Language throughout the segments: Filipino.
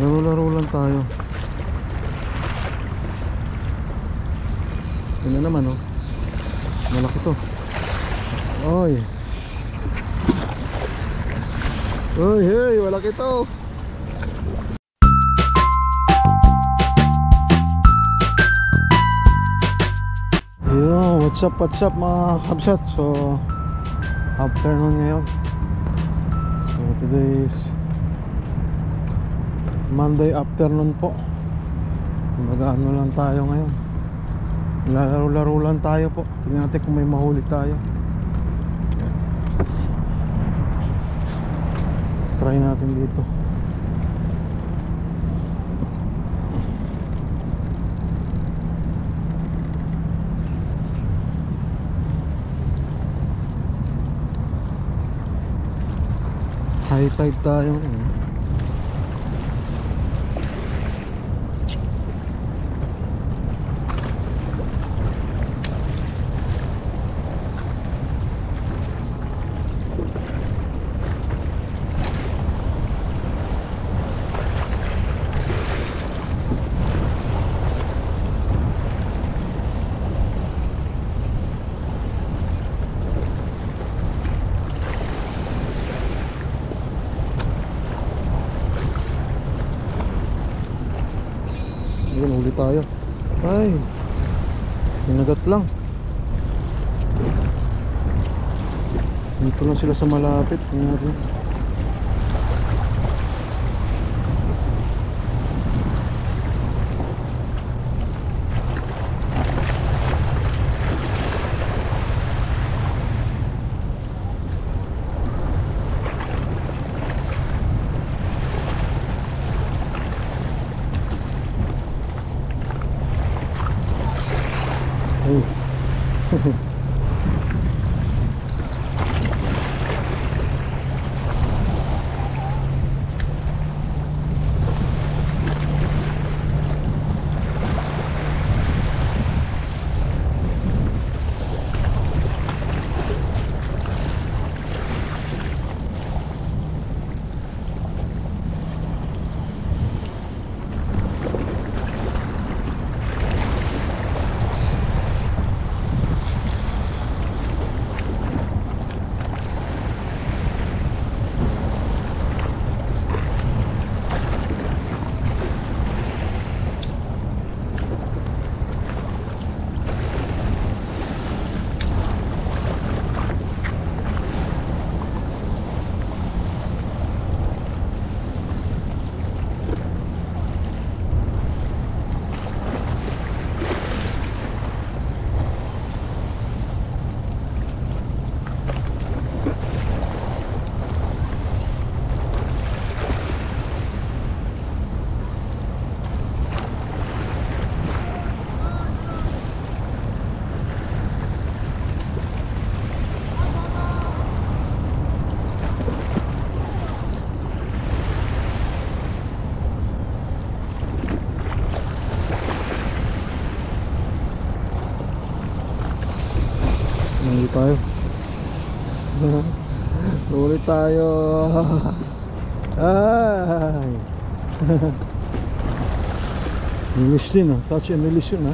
Laro-laro lang tayo. Yun na naman oh. Malaki to. Oy. Oy, hey, malaki to. Yo, what's up mga kabsat. So afternoon ngayon. So today is Monday afternoon po. Mag-ano lang tayo ngayon. Lalaro-laro lang tayo po. Tingnan natin kung may mahuli tayo. Try natin dito. High tide tayo ngayon. Ayun, huli tayo. Ay, hinagat lang. Dito lang sila sa malapit. Tingnan natin. Huli tayo. Huli tayo. Ay. Release din touch and release yun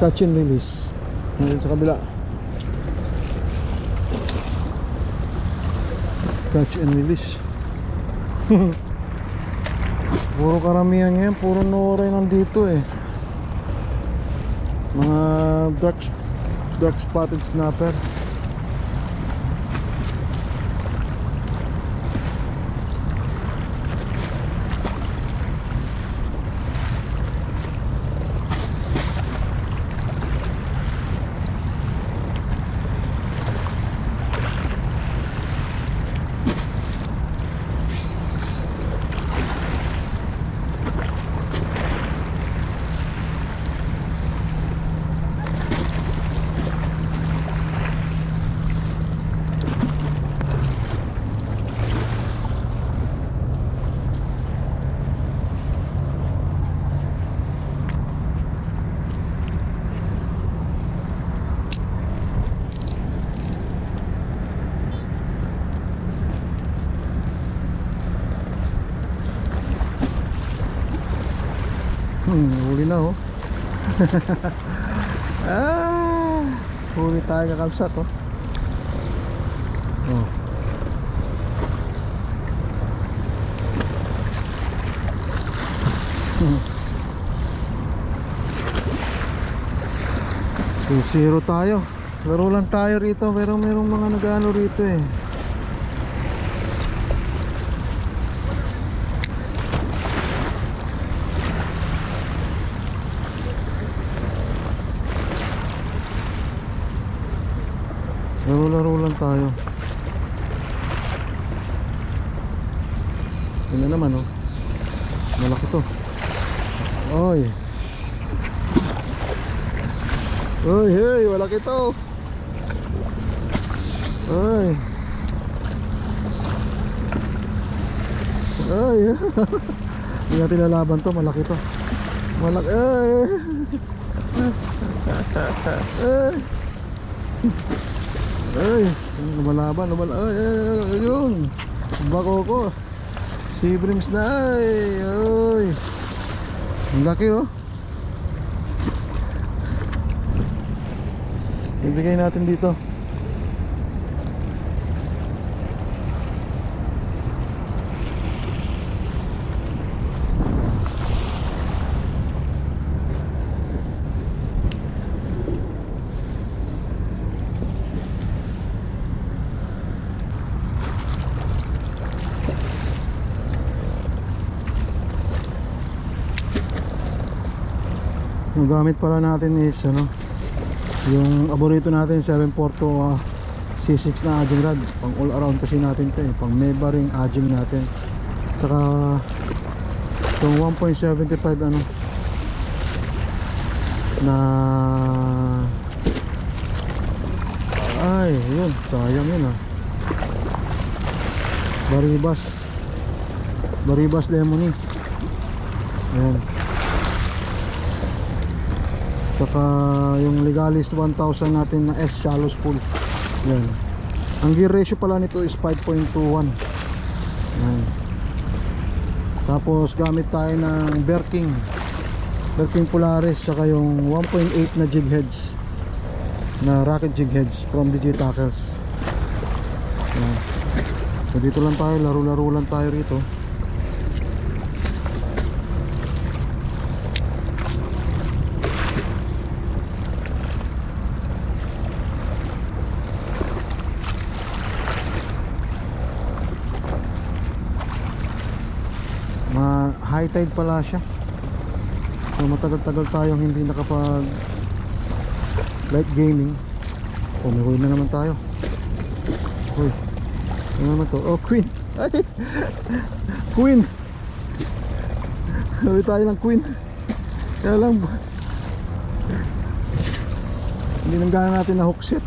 touch and release. Ngayon sa kabila. Touch and release. Puro karamihan ngayon, puro Norway nandito mga dark spotted snapper. Huli na oh. Ah, huli tayo kakalsat oh. Oh. Zero tayo. Laro lang tayo rito, pero merong mga nag-ano rito eh. Laro lang tayo. Yun na naman oh. Malaki to. Oy. Oy, hey, malaki to. Oy. Oy. Hindi natin lalaban to, malaki to. Malaki. Ay. Ay. Ay, lumalaban. Ay, yun. Bako ko. Sea breams na. Ay. Ang laki oh. Ibigay natin dito. Yung gamit pala natin is ano, yung aborito natin 742 C6 na aging rod. Pang all around kasi natin to eh. Pang meba ring aging natin. Saka itong 1.75 ano na, ay yun, sayang yun Baribas Lemony. Ayan. Saka yung Legalis 1000 natin na S shallow spool. Yan. Ang gear ratio pala nito is 5.21. Yan. Tapos gamit tayo ng Berking Polaris, saka yung 1.8 na jig heads, na rocket jig heads from DJ Tackles. Yan. So dito lang tayo, laro lang tayo rito. High tide pala siya. So matagal-tagal tayong hindi nakapag light gaming. Oh, may huli na naman tayo. Uy, ano naman to? Oh, queen. Ay, queen. Huli tayo ng queen. Kaya lang hindi nang gana natin na hook set.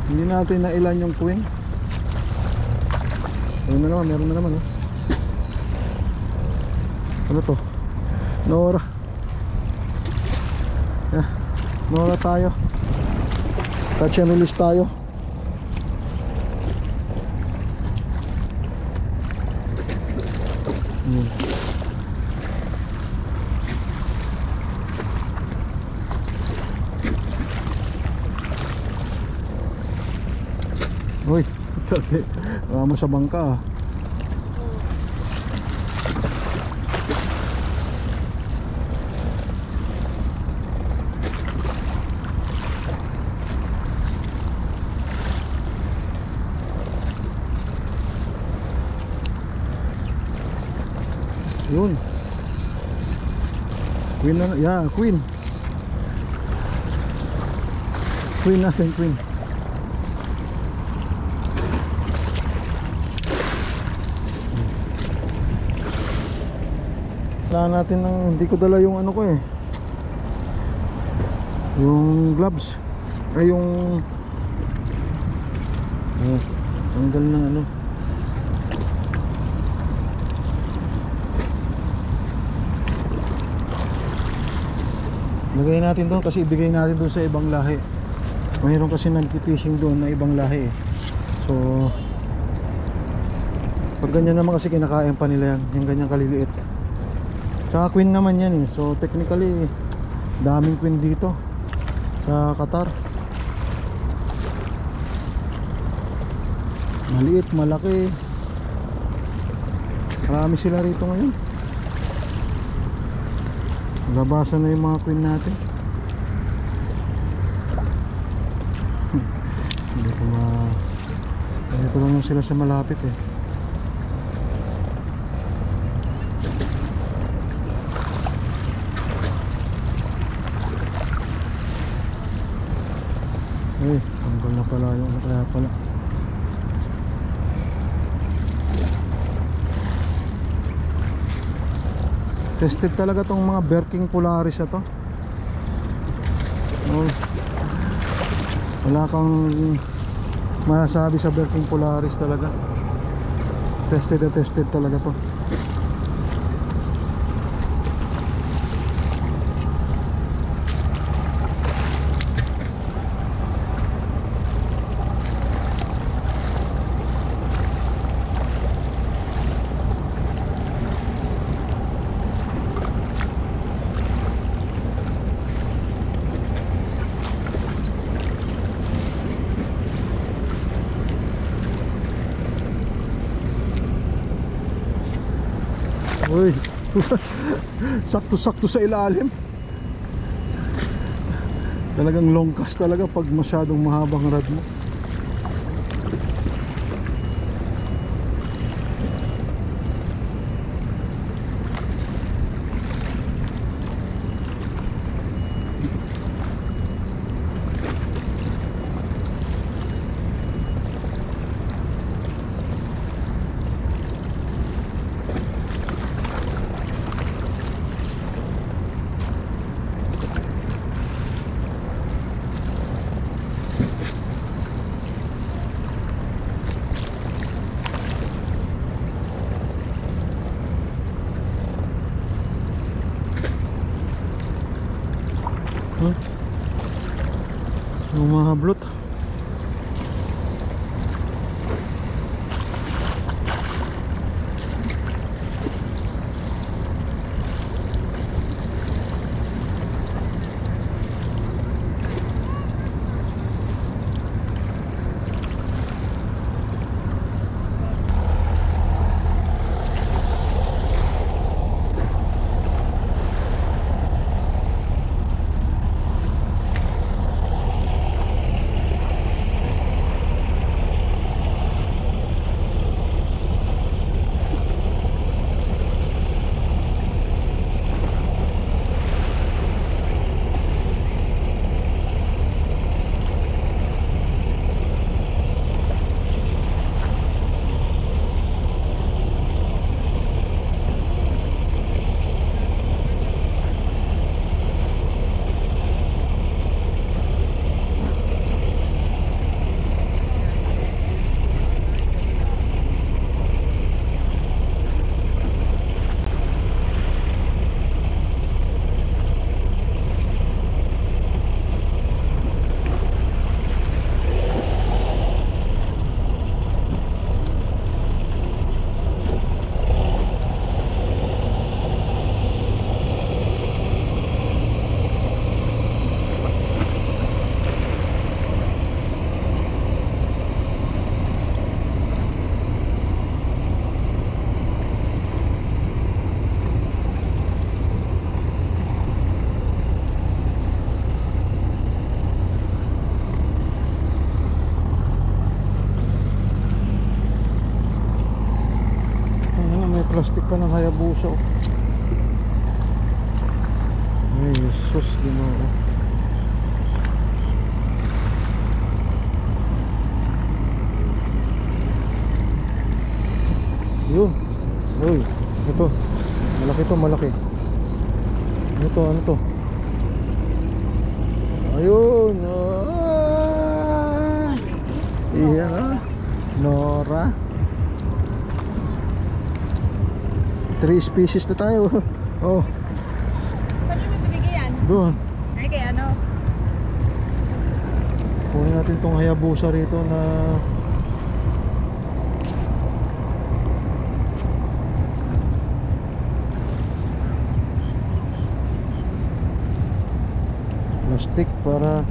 Hindi natin na ilan yung queen. Ayun na naman, meron na naman oh. Ano to? Nora. Yeah, Nora tayo. Catch and release tayo. Uy, wala mo sa bangka ah. Yun. Queen na, yeah, queen. Queen natin, queen. Kailangan natin ng, hindi ko dala yung ano ko eh, yung gloves, ay yung tanggal ng ano. Lagay natin doon kasi ibigay natin doon sa ibang lahi. Mayroon kasi nag-fishing doon na ibang lahi eh. So Pag ganyan naman kasi kinakain pa nila yan, yung ganyang kaliliit. Tsaka queen naman yan eh. So technically daming queen dito sa Qatar. Maliit, malaki, marami sila rito ngayon. Labasan na yung mga queen natin. Dito lang sila sa malapit eh. Ay, tanggal na pala yung kaya pala. Tested talaga tong mga Berking Polaris na to. Oh, wala kang masasabi sa Berking Polaris talaga. Tested na tested talaga to. Uy, sakto-sakto sa ilalim. Talagang long cast talaga pag masyadong mahabang rad mo. Mahablot. Plastic pa ng Hayabusa. Ay, Jesus, Ginoo. Yun. Uy, ito. Malaki to, malaki. Ano to, ano to? Ayun. Iyan. Nora. 3 species na tayo. Oh. Paano mo binigay yan? Doon. Ay, kaya ano? Kunin natin tong Hayabusa rito na stick para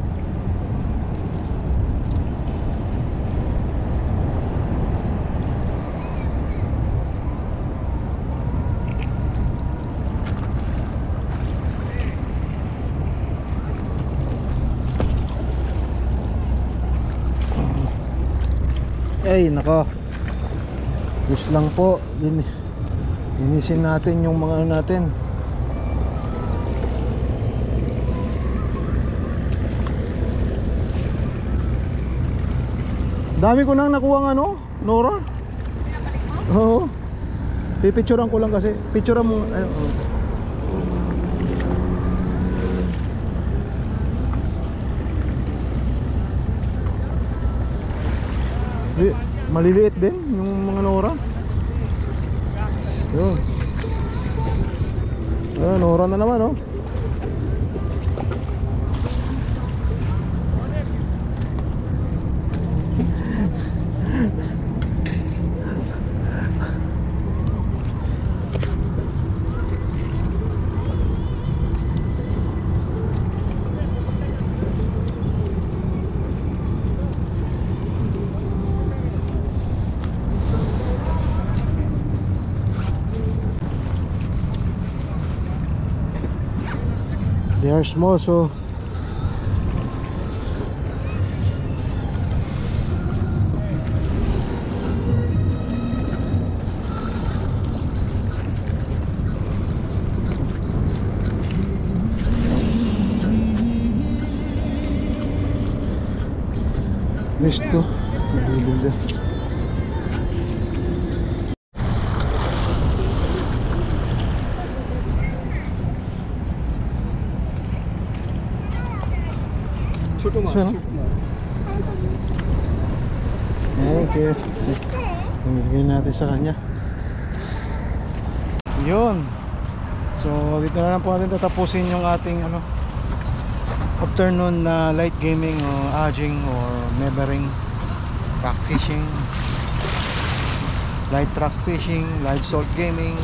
ay nako, just lang po linisin natin yung mga ano natin. Dami ko nang nakuha ng ano, Nora. Oo. Pipicturean ko lang kasi. Picturean mo. Ay, oh. Maliliit din yung mga Nora. Yun. Ayun, Nora na naman, oh. They are small, so listo. Nagbibilda. Saan? Thank you. Pamigay natin sa kanya. Yun. So dito na lang po natin tatapusin yung ating ano, afternoon na light gaming o aging or mevering, rock fishing, light rock fishing, light salt gaming.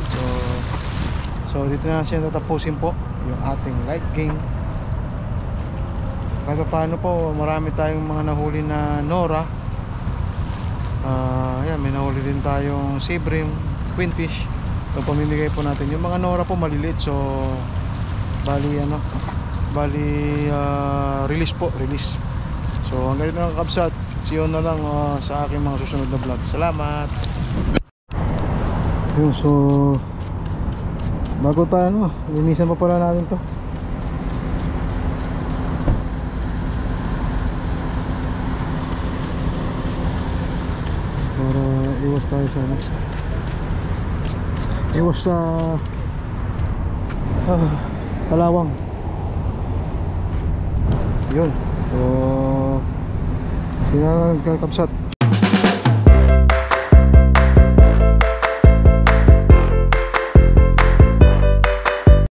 So dito na siya tatapusin po yung ating light game. Kahit paano po, marami tayong mga nahuli na Nora. Yan, may nahuli din tayong sea bream, queenfish. So pamimigay po natin yung mga Nora po maliliit. So bali ano, release po, release. So hanggang dito ng kabsat. See you na lang sa aking mga susunod na vlog. Salamat. Yun, so bago tayo ano, linisan pa pala natin to para iwas tayo sa ano, iwas sa kalawang. Yun, so sila nagkakabsat.